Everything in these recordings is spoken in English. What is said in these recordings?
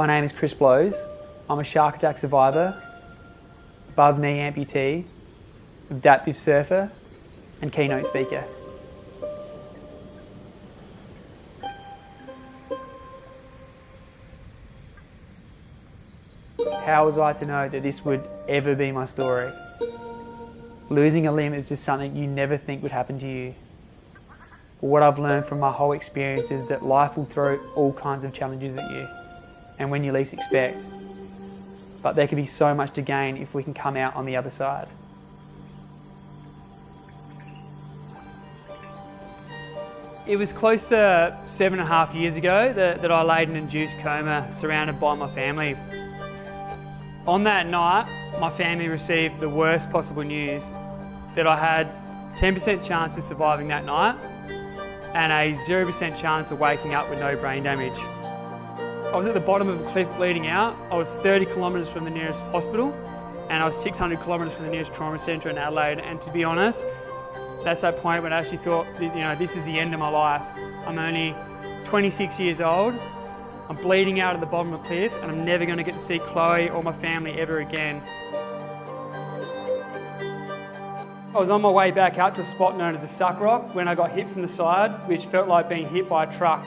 My name is Chris Blows. I'm a shark attack survivor, above knee amputee, adaptive surfer and keynote speaker. How was I to know that this would ever be my story? Losing a limb is just something you never think would happen to you. But what I've learned from my whole experience is that life will throw all kinds of challenges at you, and when you least expect. But there can be so much to gain if we can come out on the other side. It was close to 7.5 years ago that I laid in an induced coma surrounded by my family. On that night, my family received the worst possible news, that I had 10% chance of surviving that night and a 0% chance of waking up with no brain damage. I was at the bottom of a cliff bleeding out. I was 30 kilometres from the nearest hospital and I was 600 kilometres from the nearest trauma centre in Adelaide, and to be honest, that's that point when I actually thought, this is the end of my life. I'm only 26 years old, I'm bleeding out at the bottom of a cliff and I'm never going to get to see Chloe or my family ever again. I was on my way back out to a spot known as the Suck Rock when I got hit from the side, which felt like being hit by a truck.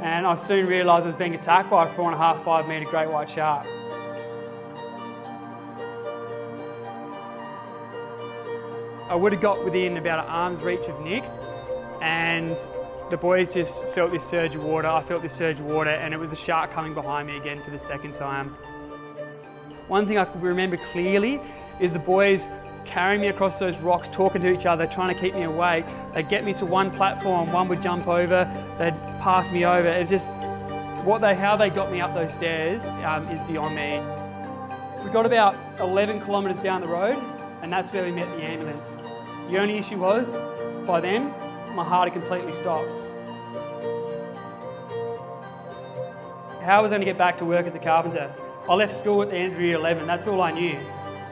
And I soon realised I was being attacked by a 4.5, 5 metre great white shark. I would have got within about an arm's reach of Nick, and the boys just felt this surge of water. I felt this surge of water, and it was the shark coming behind me again for the second time. One thing I can remember clearly is the boys carrying me across those rocks, talking to each other, trying to keep me awake. They'd get me to one platform, one would jump over, they'd pass me over. It's just, how they got me up those stairs is beyond me. We got about 11 kilometres down the road, and that's where we met the ambulance. The only issue was, by then, my heart had completely stopped. How was I going to get back to work as a carpenter? I left school at the end of year 11, that's all I knew.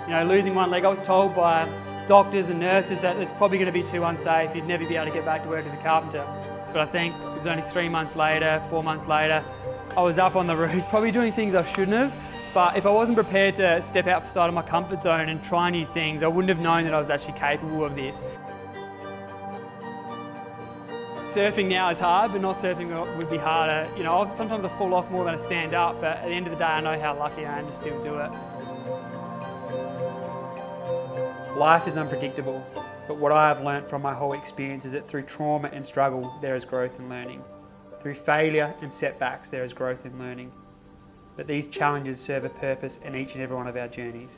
Losing one leg, I was told by doctors and nurses that it's probably going to be too unsafe, you'd never be able to get back to work as a carpenter. But I think it was only 3 months later, 4 months later, I was up on the roof, probably doing things I shouldn't have, but if I wasn't prepared to step outside of my comfort zone and try new things, I wouldn't have known that I was actually capable of this. Surfing now is hard, but not surfing would be harder. Sometimes I fall off more than I stand up, but at the end of the day, I know how lucky I am to still do it. Life is unpredictable, but what I have learnt from my whole experience is that through trauma and struggle, there is growth and learning. Through failure and setbacks, there is growth and learning. But these challenges serve a purpose in each and every one of our journeys.